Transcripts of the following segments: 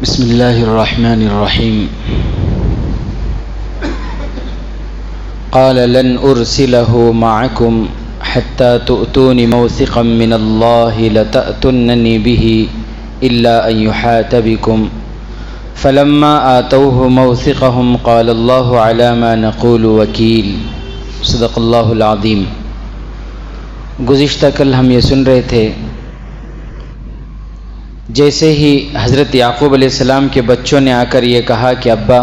بسم اللہ الرحمن الرحیم قال لن ارسلہ معکم حتی تؤتون موثقا من اللہ لتأتوننی بہ الا ان یحاط بکم فلما آتوہ موثقہم قال اللہ علی ما نقول وکیل۔ صدق اللہ العظیم۔ گزشتہ کل ہم یہ سن رہے تھے، جیسے ہی حضرت یعقوب علیہ السلام کے بچوں نے آ کر یہ کہا کہ ابا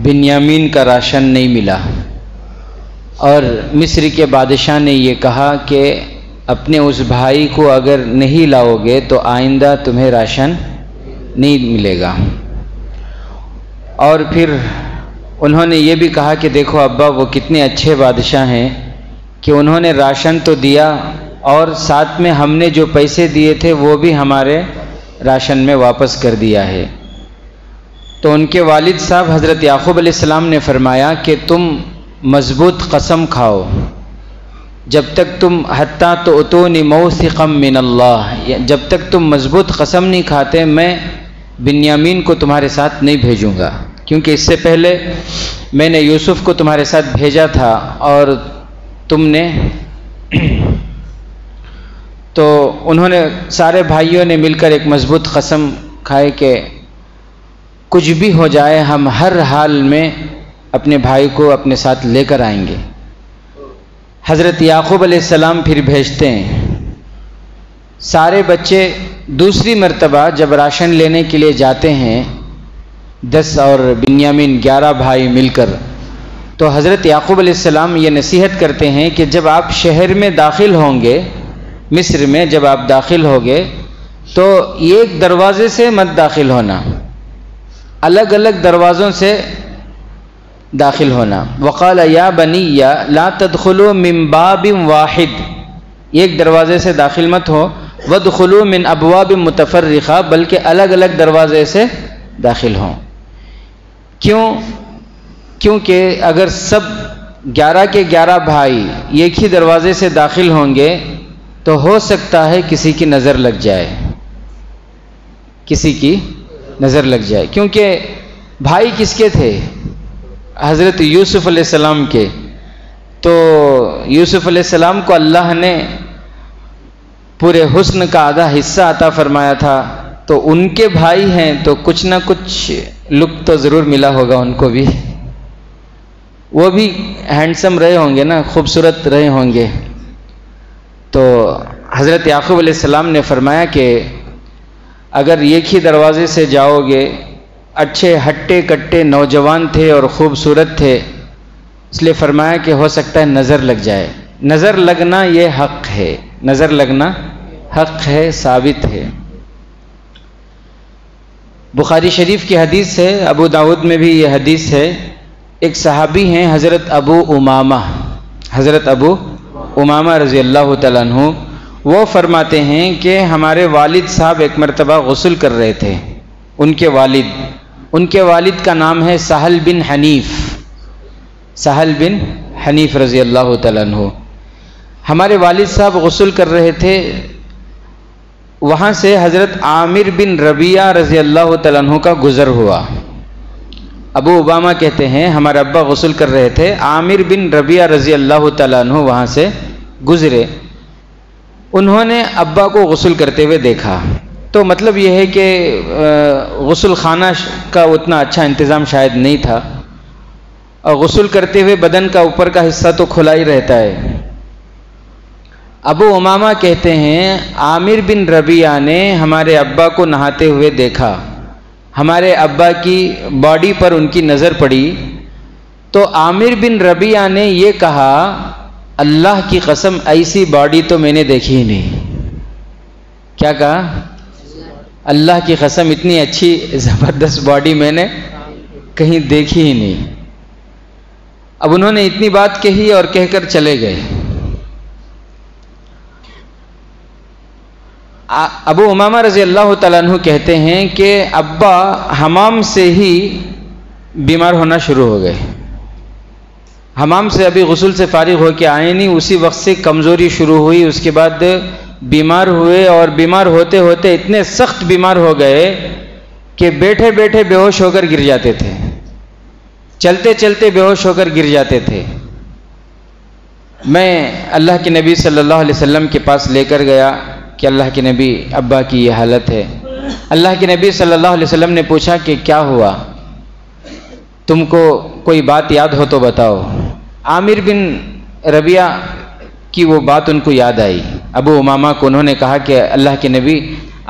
بنیامین کا راشن نہیں ملا، اور مصر کے بادشاہ نے یہ کہا کہ اپنے اس بھائی کو اگر نہیں لاؤ گے تو آئندہ تمہیں راشن نہیں ملے گا، اور پھر انہوں نے یہ بھی کہا کہ دیکھو ابا وہ کتنے اچھے بادشاہ ہیں کہ انہوں نے راشن تو دیا اور ساتھ میں ہم نے جو پیسے دیے تھے وہ بھی ہمارے راشن میں واپس کر دیا ہے۔ تو ان کے والد صاحب حضرت یعقوب علیہ السلام نے فرمایا کہ تم مضبوط قسم کھاؤ، جب تک تم حتیٰ تؤتونی موثقا من اللہ، جب تک تم مضبوط قسم نہیں کھاتے میں بنیامین کو تمہارے ساتھ نہیں بھیجوں گا، کیونکہ اس سے پہلے میں نے یوسف کو تمہارے ساتھ بھیجا تھا اور تم نے تو انہوں نے سارے بھائیوں نے مل کر ایک مضبوط قسم کھائے کہ کچھ بھی ہو جائے ہم ہر حال میں اپنے بھائی کو اپنے ساتھ لے کر آئیں گے۔ حضرت یعقوب علیہ السلام پھر بھیجتے ہیں، سارے بچے دوسری مرتبہ جب راشن لینے کے لیے جاتے ہیں، 10 اور بنیامین 11 بھائی مل کر، تو حضرت یعقوب علیہ السلام یہ نصیحت کرتے ہیں کہ جب آپ شہر میں داخل ہوں گے، مصر میں جب آپ داخل ہوگے تو ایک دروازے سے مت داخل ہونا، الگ الگ دروازوں سے داخل ہونا۔ وقال یا بنی لا تدخلوا من باب واحد، ایک دروازے سے داخل مت ہو، وادخلوا من ابواب متفرقہ، بلکہ الگ الگ دروازے سے داخل ہوں۔ کیونکہ اگر سب 11 کے 11 بھائی ایک ہی دروازے سے داخل ہوں گے تو ہو سکتا ہے کسی کی نظر لگ جائے، کسی کی نظر لگ جائے، کیونکہ بھائی کس کے تھے؟ حضرت یوسف علیہ السلام کے۔ تو یوسف علیہ السلام کو اللہ نے پورے حسن کا آدھا حصہ عطا فرمایا تھا، تو ان کے بھائی ہیں تو کچھ نہ کچھ لطف تو ضرور ملا ہوگا ان کو بھی، وہ بھی ہینڈسم رہے ہوں گے نا، خوبصورت رہے ہوں گے۔ تو حضرت یعقوب علیہ السلام نے فرمایا کہ اگر ایک ہی دروازے سے جاؤ گے، اچھے ہٹے کٹے نوجوان تھے اور خوبصورت تھے، اس لیے فرمایا کہ ہو سکتا ہے نظر لگ جائے۔ نظر لگنا یہ حق ہے، نظر لگنا حق ہے، ثابت ہے۔ بخاری شریف کی حدیث ہے، ابو داؤد میں بھی یہ حدیث ہے، ایک صحابی ہیں حضرت ابو امامہ رضی اللہ تعالیٰ عنہ، وہ فرماتے ہیں کہ ہمارے والد صاحب ایک مرتبہ غسل کر رہے تھے، ان کے والد کا نام ہے سہل بن حنیف رضی اللہ تعالیٰ عنہ۔ ہمارے والد صاحب غسل کر رہے تھے، وہاں سے حضرت عامر بن ربیعہ رضی اللہ تعالیٰ عنہ کا گزر ہوا۔ ابو امامہ کہتے ہیں ہمارے ابا غسل کر رہے تھے، عامر بن ربیعہ رضی اللہ تعالیٰ عنہ وہاں سے گزرے، انہوں نے ابا کو غسل کرتے ہوئے دیکھا۔ تو مطلب یہ ہے کہ غسل خانہ کا اتنا اچھا انتظام شاید نہیں تھا، اور غسل کرتے ہوئے بدن کا اوپر کا حصہ تو کھلا ہی رہتا ہے۔ ابو امامہ کہتے ہیں عامر بن ربیعہ نے ہمارے ابا کو نہاتے ہوئے دیکھا، ہمارے ابا کی باڈی پر ان کی نظر پڑی، تو عامر بن ربیعہ نے یہ کہا اللہ کی قسم ایسی باڈی تو میں نے دیکھی ہی نہیں۔ کیا کہا؟ اللہ کی قسم اتنی اچھی زبردست باڈی میں نے کہیں دیکھی ہی نہیں۔ اب انہوں نے اتنی بات کہی اور کہہ کر چلے گئے۔ ابو امامہ رضی اللہ تعالیٰ عنہ کہتے ہیں کہ ابا حمام سے ہی بیمار ہونا شروع ہو گئے، حمام سے ابھی غسل سے فارغ ہو کے آئے نہیں، اسی وقت سے کمزوری شروع ہوئی، اس کے بعد بیمار ہوئے، اور بیمار ہوتے ہوتے اتنے سخت بیمار ہو گئے کہ بیٹھے بیٹھے بے ہوش ہو کر گر جاتے تھے، چلتے چلتے بے ہوش ہو کر گر جاتے تھے۔ میں اللہ کے نبی صلی اللہ علیہ وسلم کے پاس لے کر گیا کہ اللہ کے نبی، ابا کی یہ حالت ہے۔ اللہ کے نبی صلی اللہ علیہ وسلم نے پوچھا کہ کیا ہوا، تم کو کوئی بات یاد ہو تو بتاؤ۔ عامر بن ربیعہ کی وہ بات ان کو یاد آئی۔ ابو امامہ کو انہوں نے کہا کہ اللہ کے نبی،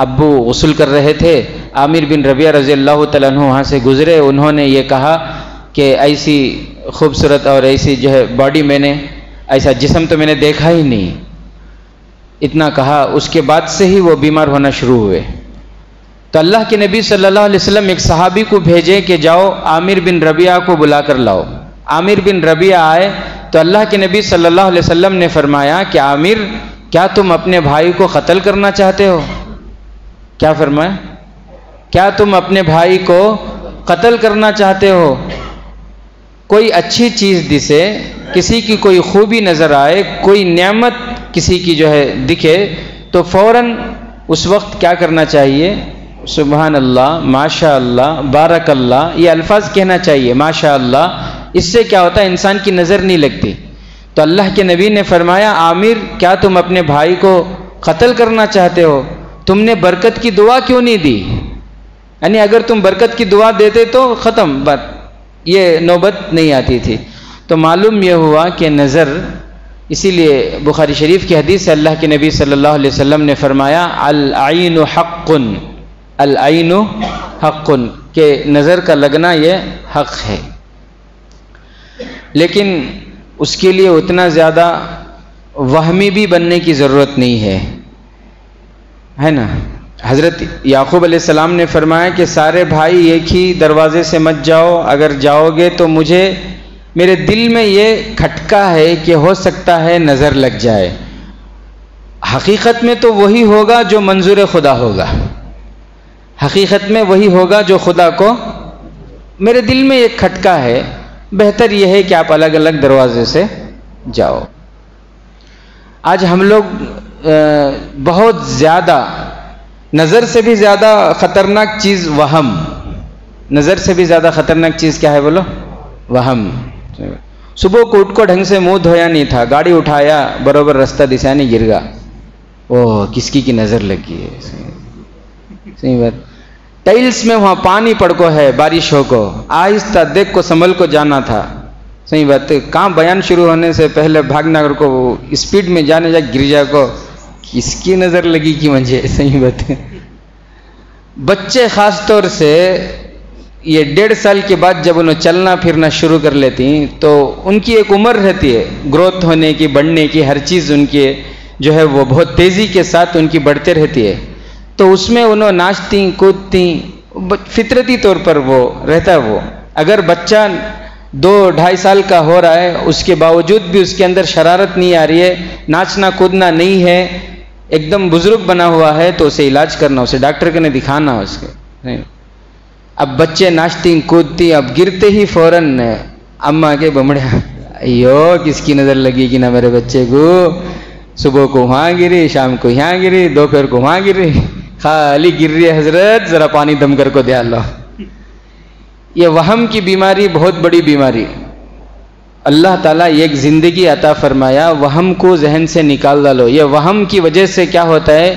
ابو غسل کر رہے تھے، عامر بن ربیعہ رضی اللہ تعالیٰ عنہ وہاں سے گزرے، انہوں نے یہ کہا کہ ایسی خوبصورت اور ایسی جو ہے باڈی میں نے، ایسا جسم تو میں نے دیکھا ہی نہیں، اتنا کہا۔ اس کے بعد سے ہی وہ بیمار ہونا شروع ہوئے۔ تو اللہ کے نبی صلی اللہ علیہ وسلم ایک صحابی کو بھیجے کہ جاؤ عامر بن ربیعہ کو بلا کر لاؤ۔ عامر بن ربیعہ آئے تو اللہ کے نبی صلی اللہ علیہ وسلم نے فرمایا کہ عامر، کیا تم اپنے بھائی کو قتل کرنا چاہتے ہو؟ کیا فرمایا؟ کیا تم اپنے بھائی کو قتل کرنا چاہتے ہو؟ کوئی اچھی چیز دسے، کسی کی کوئی خوبی نظر آئے، کوئی نعمت کسی کی جو ہے دکھے تو فوراً اس وقت کیا کرنا چاہیے؟ سبحان اللہ، ماشاء اللہ، بارک اللہ، یہ الفاظ کہنا چاہیے، ماشاء اللہ۔ اس سے کیا ہوتا ہے؟ انسان کی نظر نہیں لگتی۔ تو اللہ کے نبی نے فرمایا عامر، کیا تم اپنے بھائی کو قتل کرنا چاہتے ہو؟ تم نے برکت کی دعا کیوں نہیں دی؟ یعنی اگر تم برکت کی دعا دیتے تو ختم بات، یہ نوبت نہیں آتی تھی۔ تو معلوم یہ ہوا کہ نظر، اسی لیے بخاری شریف کی حدیث سے اللہ کے نبی صلی اللہ علیہ وسلم نے فرمایا العین حق، العین حق، کہ نظر کا لگنا یہ حق ہے، لیکن اس کے لیے اتنا زیادہ وہمی بھی بننے کی ضرورت نہیں ہے نا۔ حضرت یعقوب علیہ السلام نے فرمایا کہ سارے بھائی ایک ہی دروازے سے مت جاؤ، اگر جاؤ گے تو مجھے، میرے دل میں یہ کھٹکا ہے کہ ہو سکتا ہے نظر لگ جائے۔ حقیقت میں تو وہی ہوگا جو منظور خدا ہوگا، حقیقت میں وہی ہوگا جو خدا کو، میرے دل میں ایک کھٹکا ہے، بہتر یہ ہے کہ آپ الگ الگ دروازے سے جاؤ۔ آج ہم لوگ بہت زیادہ، نظر سے بھی زیادہ خطرناک چیز وہم، نظر سے بھی زیادہ خطرناک چیز کیا ہے بولو؟ وہم۔ صبح کو اٹھ کو ڈھنگ سے منہ دھویا نہیں تھا، گاڑی اٹھایا، برابر رستہ دسا نہیں، گر گا، اوہ کس کی نظر لگی ہے، صحیح بات۔ ٹائلس میں وہاں پانی پڑ کو ہے، بارش ہو کو، آہستہ دیکھ کو سنبھل کو جانا تھا، صحیح بات۔ کہاں بیان شروع ہونے سے پہلے بھاگنا کو، اسپیڈ میں جانے جا گر جا کو، کس کی نظر لگی کہ مجھے، صحیح بات۔ بچے خاص طور سے یہ 1.5 سال کے بعد جب انہیں چلنا پھرنا شروع کر لیتی تو ان کی ایک عمر رہتی ہے گروتھ ہونے کی، بڑھنے کی، ہر چیز ان کی جو ہے وہ بہت تیزی کے ساتھ ان کی بڑھتے رہتی ہے، تو اس میں انہوں ناچتی کودتی، فطرتی طور پر وہ رہتا ہے۔ وہ اگر بچہ 2-2.5 سال کا ہو رہا ہے، اس کے باوجود بھی اس کے اندر شرارت نہیں آ رہی ہے، ناچنا کودنا نہیں ہے، ایک دم بزرگ بنا ہوا ہے، تو اسے علاج کرنا، اسے ڈاکٹر کے نے دکھانا اس کے۔ اب بچے ناچتی کودتی، اب گرتے ہی فوراً اماں کے بمڑے، ایو کس کی نظر لگی کہ نہ میرے بچے کو، صبح کو وہاں گری، شام کو یہاں گری، دوپہر کو وہاں گری، خالی گر رہی ہے حضرت، ذرا پانی دم کر کو دے اللہ۔ یہ وہم کی بیماری بہت بڑی بیماری، اللہ تعالیٰ ایک زندگی عطا فرمایا، وہم کو ذہن سے نکال ڈالو۔ یہ وہم کی وجہ سے کیا ہوتا ہے،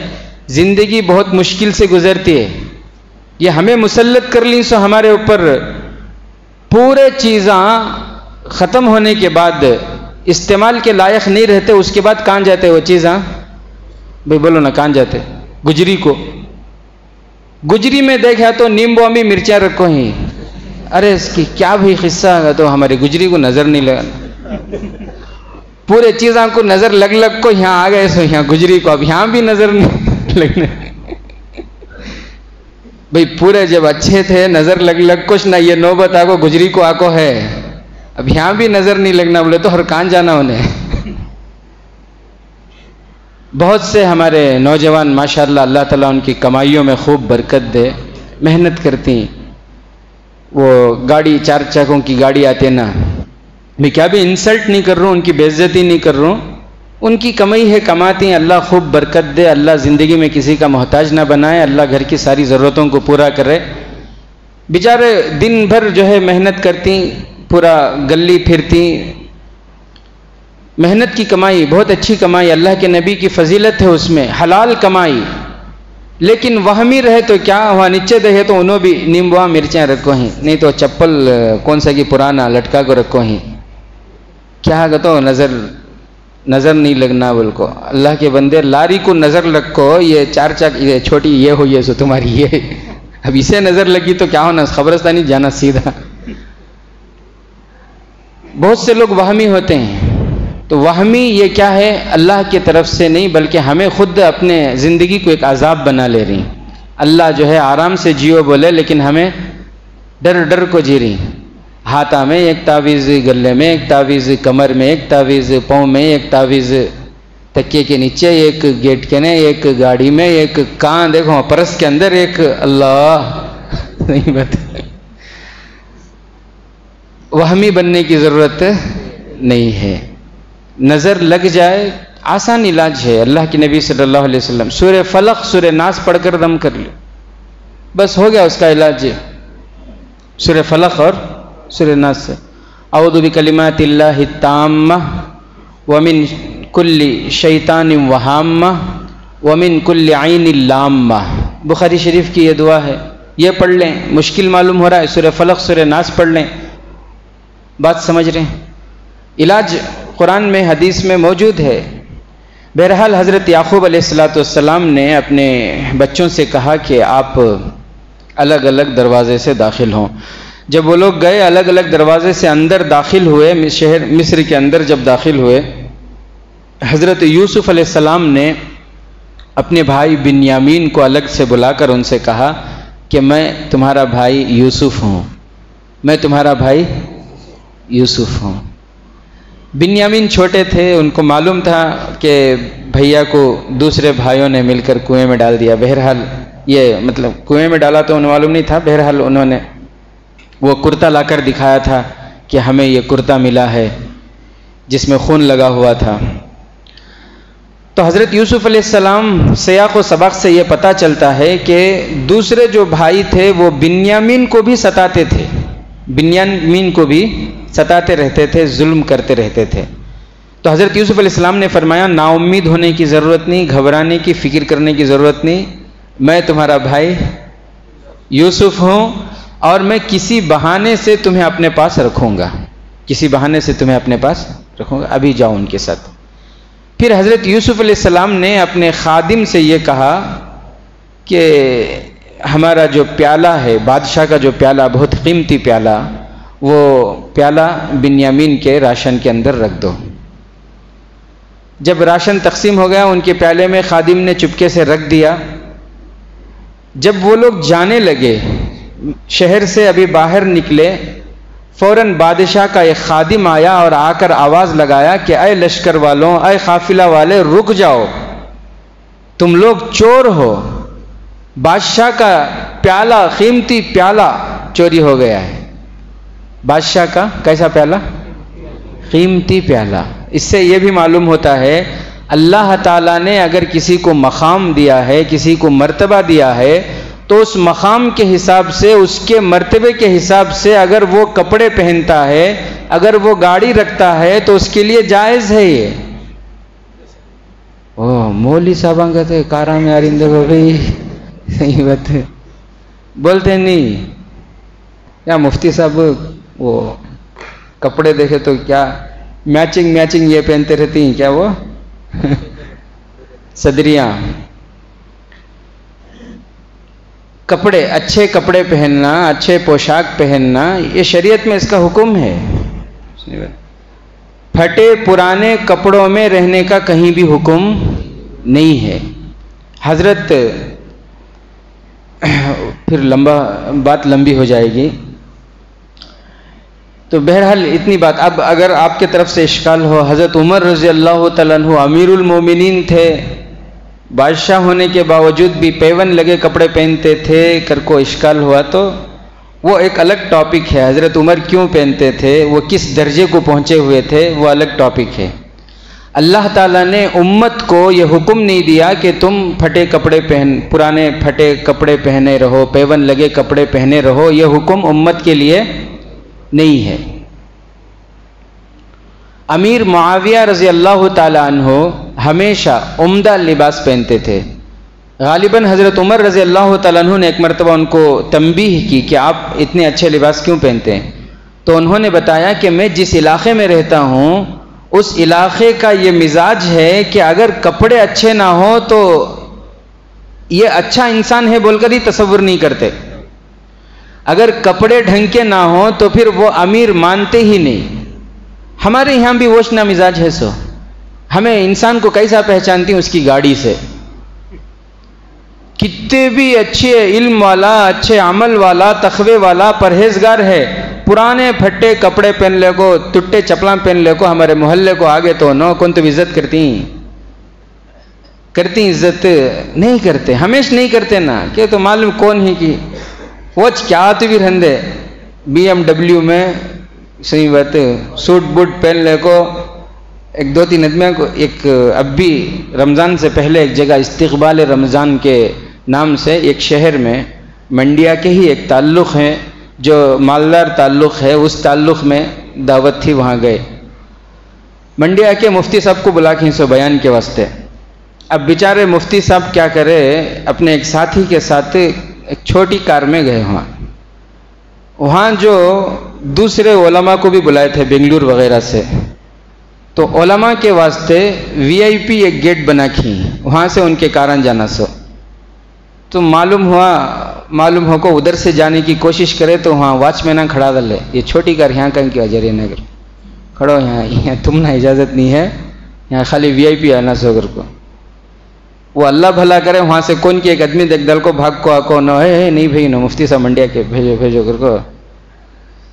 زندگی بہت مشکل سے گزرتی ہے۔ یہ ہمیں مسلط کر لی سو ہمارے اوپر، پورے چیزاں ختم ہونے کے بعد استعمال کے لائق نہیں رہتے، اس کے بعد کہاں جاتے وہ چیزاں؟ بھائی بولو نا، کہاں جاتے؟ گجری کو، گجری میں دیکھا تو نیمبو امی مرچیں رکھو ہی، ارے اس کی کیا بھی قصہ ہے، تو ہماری گجری کو نظر نہیں لگا، پورے چیزاں کو نظر لگ لگ کو یہاں آ گئے سو یہاں گجری کو اب یہاں بھی نظر نہیں لگنے۔ بھئی پورے جب اچھے تھے نظر لگ لگ کچھ نہ، یہ نوبت آ کو گجری کو آ کو ہے، اب یہاں بھی نظر نہیں لگنا، بولے تو ہر کان جانا انہیں۔ بہت سے ہمارے نوجوان ماشاءاللہ اللہ تعالیٰ ان کی کمائیوں میں خوب برکت دے، محنت کرتی، وہ گاڑی 4 چکوں کی گاڑی آتی ہے نا، میں کیا بھی انسلٹ نہیں کر رہا ہوں، ان کی بے عزتی نہیں کر رہا ہوں، ان کی کمائی ہے، کماتی ہیں، اللہ خوب برکت دے، اللہ زندگی میں کسی کا محتاج نہ بنائے، اللہ گھر کی ساری ضرورتوں کو پورا کرے۔ بیچارے دن بھر جو ہے محنت کرتی، پورا گلی پھرتی، محنت کی کمائی، بہت اچھی کمائی، اللہ کے نبی کی فضیلت ہے اس میں، حلال کمائی، لیکن وہمی رہے تو کیا ہوا، نیچے دیکھے تو انہوں بھی نیمبوا مرچیں رکھو ہی، نہیں تو چپل کون سا کی پرانا لٹکا کو رکھو ہی، کیا تو نظر نہیں لگنا بول کو۔ اللہ کے بندے لاری کو نظر رکھو، یہ چار چک یہ چھوٹی یہ ہوئی ہے سو تمہاری یہ، اب اسے نظر لگی تو کیا ہونا، قبرستانی جانا سیدھا۔ بہت سے لوگ وہمی ہوتے ہیں، تو وہمی یہ کیا ہے، اللہ کی طرف سے نہیں بلکہ ہمیں خود اپنے زندگی کو ایک عذاب بنا لے رہی۔ اللہ جو ہے آرام سے جیو بولے لیکن ہمیں ڈر کو جی رہی، ہاتھا میں ایک تعویذ، گلے میں ایک تعویذ، کمر میں ایک تعویذ، پاؤں میں ایک تعویذ، تکیے کے نیچے ایک، گیٹ کے نے ایک، گاڑی میں ایک، کان دیکھو پرس کے اندر ایک، اللہ نہیں بات۔ وہمی بننے کی ضرورت نہیں ہے، نظر لگ جائے آسان علاج ہے، اللہ کے نبی صلی اللہ علیہ وسلم سورہ فلق سورہ ناس پڑھ کر دم کر لو، بس ہو گیا اس کا علاج، سورہ فلق اور سورہ ناس سے۔ اعوذ بکلمات اللہ التامہ ومن کل شیطان وہامہ ومن کل عین لامہ، بخاری شریف کی یہ دعا ہے، یہ پڑھ لیں، مشکل معلوم ہو رہا ہے سورہ فلق سورہ ناس پڑھ لیں، بات سمجھ رہے ہیں، علاج قرآن میں حدیث میں موجود ہے۔ بہرحال حضرت یعقوب علیہ السلام نے اپنے بچوں سے کہا کہ آپ الگ الگ دروازے سے داخل ہوں۔ جب وہ لوگ گئے الگ الگ دروازے سے اندر داخل ہوئے، شہر مصر کے اندر جب داخل ہوئے، حضرت یوسف علیہ السلام نے اپنے بھائی بنیامین کو الگ سے بلا کر ان سے کہا کہ میں تمہارا بھائی یوسف ہوں، میں تمہارا بھائی یوسف ہوں۔ بنیامین چھوٹے تھے، ان کو معلوم تھا کہ بھیا کو دوسرے بھائیوں نے مل کر کنویں میں ڈال دیا، بہرحال یہ مطلب کنویں میں ڈالا تو انہیں معلوم نہیں تھا، بہرحال انہوں نے وہ کرتا لا کر دکھایا تھا کہ ہمیں یہ کرتا ملا ہے جس میں خون لگا ہوا تھا۔ تو حضرت یوسف علیہ السلام سیاق و سباق سے یہ پتہ چلتا ہے کہ دوسرے جو بھائی تھے وہ بنیامین کو بھی ستاتے تھے، بنیامین کو بھی ستاتے رہتے تھے، ظلم کرتے رہتے تھے۔ تو حضرت یوسف علیہ السلام نے فرمایا نا امید ہونے کی ضرورت نہیں، گھبرانے کی، فکر کرنے کی ضرورت نہیں، میں تمہارا بھائی یوسف ہوں اور میں کسی بہانے سے تمہیں اپنے پاس رکھوں گا، کسی بہانے سے تمہیں اپنے پاس رکھوں گا، ابھی جاؤ ان کے ساتھ۔ پھر حضرت یوسف علیہ السلام نے اپنے خادم سے یہ کہا کہ ہمارا جو پیالہ ہے، بادشاہ کا جو پیالہ، بہت قیمتی پیالہ، وہ پیالہ بنیامین کے راشن کے اندر رکھ دو۔ جب راشن تقسیم ہو گیا ان کے پیالے میں، خادم نے چپکے سے رکھ دیا۔ جب وہ لوگ جانے لگے، شہر سے ابھی باہر نکلے، فوراً بادشاہ کا ایک خادم آیا اور آ کر آواز لگایا کہ اے لشکر والوں، اے قافلہ والے، رک جاؤ، تم لوگ چور ہو، بادشاہ کا پیالہ، قیمتی پیالہ چوری ہو گیا ہے۔ بادشاہ کا کیسا پیالہ؟ قیمتی پیالہ۔ اس سے یہ بھی معلوم ہوتا ہے اللہ تعالیٰ نے اگر کسی کو مقام دیا ہے، کسی کو مرتبہ دیا ہے، تو اس مقام کے حساب سے، اس کے مرتبے کے حساب سے اگر وہ کپڑے پہنتا ہے، اگر وہ گاڑی رکھتا ہے تو اس کے لیے جائز ہے یہ۔ مولوی صاحب کہتے کارا میں آرندے بھائی، صحیح بات ہے، بولتے نہیں یا مفتی صاحب وہ کپڑے دیکھے تو کیا میچنگ یہ پہنتے رہتی ہیں کیا، وہ صدریاں، کپڑے، اچھے کپڑے پہننا، اچھے پوشاک پہننا، یہ شریعت میں اس کا حکم ہے۔ پھٹے پرانے کپڑوں میں رہنے کا کہیں بھی حکم نہیں ہے۔ حضرت پھر بات لمبی ہو جائے گی، تو بہرحال اتنی بات۔ اب اگر آپ کی طرف سے اشکال ہو، حضرت عمر رضی اللہ تعالیٰ عنہ امیر المومنین تھے، بادشاہ ہونے کے باوجود بھی پیون لگے کپڑے پہنتے تھے، کر کو اشکال ہوا تو وہ ایک الگ ٹاپک ہے۔ حضرت عمر کیوں پہنتے تھے، وہ کس درجے کو پہنچے ہوئے تھے، وہ الگ ٹاپک ہے۔ اللہ تعالیٰ نے امت کو یہ حکم نہیں دیا کہ تم پرانے پھٹے کپڑے پہنے رہو، پیون لگے کپڑے پہنے رہو، یہ حکم امت کے لیے نہیں ہے۔ امیر معاویہ رضی اللہ تعالیٰ عنہ ہمیشہ عمدہ لباس پہنتے تھے۔ غالباً حضرت عمر رضی اللہ تعالیٰ عنہ نے ایک مرتبہ ان کو تنبیہ کی کہ آپ اتنے اچھے لباس کیوں پہنتے ہیں؟ تو انہوں نے بتایا کہ میں جس علاقے میں رہتا ہوں اس علاقے کا یہ مزاج ہے کہ اگر کپڑے اچھے نہ ہوں تو یہ اچھا انسان ہے بول کر ہی تصور نہیں کرتے، اگر کپڑے ڈھنگ کے نہ ہوں تو پھر وہ امیر مانتے ہی نہیں۔ ہمارے یہاں بھی ووشنا مزاج ہے، سو ہمیں انسان کو کیسا پہچانتی ہیں؟ اس کی گاڑی سے۔ کتنے بھی اچھے علم والا، اچھے عمل والا، تقوی والا، پرہیزگار ہے، پرانے پھٹے کپڑے پہن لے کو، ٹوٹے چپلاں پہن لے کو، ہمارے محلے کو آگے تو نو کون تو عزت کرتی عزت نہیں کرتے، ہمیشہ نہیں کرتے نا، کہ تو معلوم کون ہی کی وہ کیا تو بھی رہندے BMW میں صحیح بات سوٹ بوٹ پہن لے کو۔ ایک دو تین آدمیوں کو اب بھی رمضان سے پہلے ایک جگہ استقبال رمضان کے نام سے ایک شہر میں منڈیا کے ہی ایک تعلق ہے جو مالدار تعلق ہے، اس تعلق میں دعوت تھی، وہاں گئے۔ منڈیا کے مفتی صاحب کو بلا کے سو بیان کے واسطے۔ اب بیچارے مفتی صاحب کیا کرے، اپنے ایک ساتھی کے ساتھ ایک چھوٹی کار میں گئے۔ وہاں جو دوسرے علماء کو بھی بلائے تھے بنگلور وغیرہ سے، تو علماء کے واسطے VIP ایک گیٹ بنا کی، وہاں سے ان کے کارن جانا سو۔ تو معلوم ہو کو ادھر سے جانے کی کوشش کرے تو وہاں واچ مین کھڑا دل ہے، یہ چھوٹی کار یہاں کہیں کی وجہ نگر کھڑو، یہاں تم نہ اجازت نہیں ہے، یہاں خالی VIP آنا سو گھر کو۔ وہ اللہ بھلا کرے، وہاں سے کون کی ایک آدمی دیکھ دل کو بھاگ کو آکو نو ہے نہیں بھائی نو مفتی صاحب منڈیا کے بھیجو گھر کو۔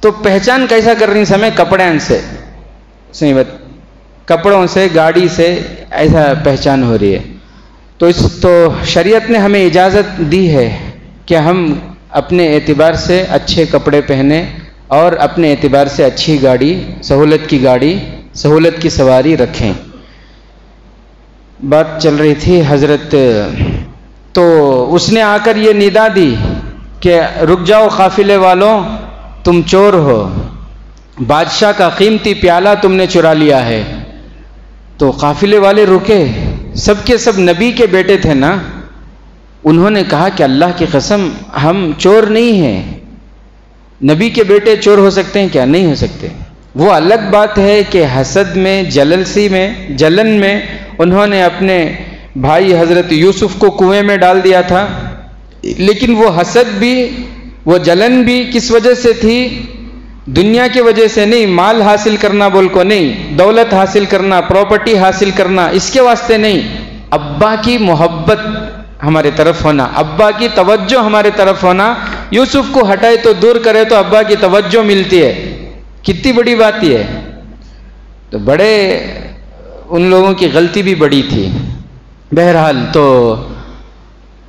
تو پہچان کیسا کر رہی سمے کپڑے سے، صحیح بات، کپڑوں سے، گاڑی سے ایسا پہچان ہو رہی ہے۔ تو شریعت نے ہمیں اجازت دی ہے کہ ہم اپنے اعتبار سے اچھے کپڑے پہنیں اور اپنے اعتبار سے اچھی گاڑی، سہولت کی سواری رکھیں۔ بات چل رہی تھی حضرت، تو اس نے آ کر یہ ندا دی کہ رک جاؤ قافلے والوں، تم چور ہو، بادشاہ کا قیمتی پیالہ تم نے چرا لیا ہے۔ تو قافلے والے رکے، سب کے سب نبی کے بیٹے تھے نا، انہوں نے کہا کہ اللہ کی قسم ہم چور نہیں ہیں۔ نبی کے بیٹے چور ہو سکتے ہیں کیا؟ نہیں ہو سکتے۔ وہ الگ بات ہے کہ حسد میں، جلن میں انہوں نے اپنے بھائی حضرت یوسف کو کنویں میں ڈال دیا تھا، لیکن وہ حسد بھی، وہ جلن بھی کس وجہ سے تھی؟ دنیا کی وجہ سے نہیں، مال حاصل کرنا بول کو نہیں، دولت حاصل کرنا، پراپرٹی حاصل کرنا، اس کے واسطے نہیں، ابا کی محبت ہمارے طرف ہونا، ابا کی توجہ ہمارے طرف ہونا۔ یوسف کو ہٹائے تو دور کرے تو ابا کی توجہ ملتی ہے، کتنی بڑی بات یہ ہے۔ تو بڑے ان لوگوں کی غلطی بھی بڑی تھی۔ بہرحال تو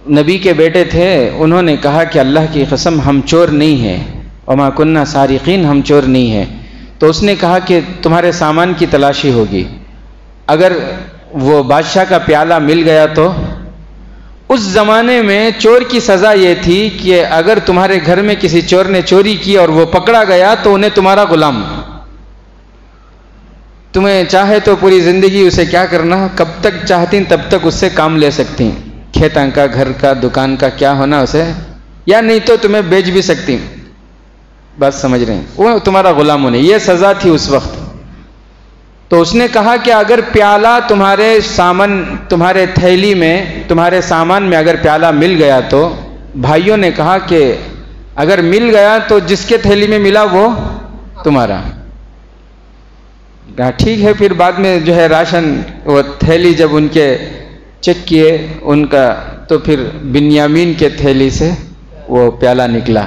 نبی کے بیٹے تھے، انہوں نے کہا کہ اللہ کی قسم ہم چور نہیں ہیں، وما کننا سارقین، ہم چور نہیں ہیں۔ تو اس نے کہا کہ تمہارے سامان کی تلاشی ہوگی، اگر وہ بادشاہ کا پیالہ مل گیا تو۔ اس زمانے میں چور کی سزا یہ تھی کہ اگر تمہارے گھر میں کسی چور نے چوری کی اور وہ پکڑا گیا تو انہیں تمہارا غلام، تمہیں چاہے تو پوری زندگی اسے کیا کرنا، کب تک چاہتی تب تک اس سے کام لے سکتی، کھیتاں کا، گھر کا، دکان کا کیا ہونا اسے، یا نہیں تو تمہیں بیچ بھی سکتی۔ بات سمجھ رہے ہیں؟ وہ تمہارا غلام ہونے، یہ سزا تھی اس وقت۔ تو اس نے کہا کہ اگر پیالہ تمہارے تھیلی میں، تمہارے سامان میں اگر پیالہ مل گیا تو، بھائیوں نے کہا کہ اگر مل گیا تو جس کے تھیلی میں ملا وہ تمہارا۔ کہا ٹھیک ہے۔ پھر بعد میں جو ہے راشن، وہ تھیلی جب ان کے چیک کیے ان کا، تو پھر بنیامین کے تھیلی سے وہ پیالہ نکلا۔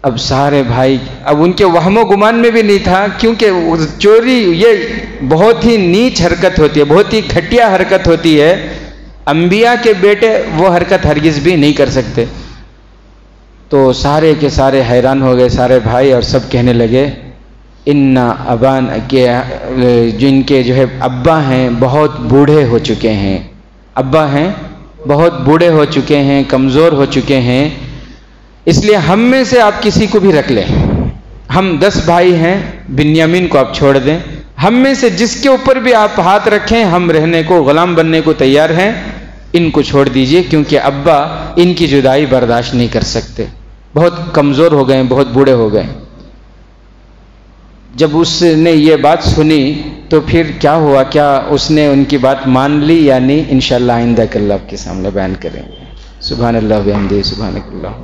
اب سارے بھائی، اب ان کے وہم و گمان میں بھی نہیں تھا، کیونکہ چوری یہ بہت ہی نیچ حرکت ہوتی ہے، بہت ہی گھٹیا حرکت ہوتی ہے، انبیاء کے بیٹے وہ حرکت ہرگز بھی نہیں کر سکتے۔ تو سارے کے سارے حیران ہو گئے، سارے بھائی، اور سب کہنے لگے ان ابان کے جن کے جو ہے ابا ہیں بہت بوڑھے ہو چکے ہیں، ابا ہیں بہت بوڑھے ہو چکے ہیں، کمزور ہو چکے ہیں، اس لیے ہم میں سے آپ کسی کو بھی رکھ لیں، ہم 10 بھائی ہیں، بنیامین کو آپ چھوڑ دیں، ہم میں سے جس کے اوپر بھی آپ ہاتھ رکھیں ہم رہنے کو، غلام بننے کو تیار ہیں، ان کو چھوڑ دیجئے، کیونکہ ابا ان کی جدائی برداشت نہیں کر سکتے، بہت کمزور ہو گئے، بہت بوڑھے ہو گئے۔ جب اس نے یہ بات سنی تو پھر کیا ہوا، کیا اس نے ان کی بات مان لی یا نہیں، انشاءاللہ آئندہ کل آپ کے سامنے بیان کریں گے۔ سبحان اللہ و بحمدہ، سبحانک اللہم۔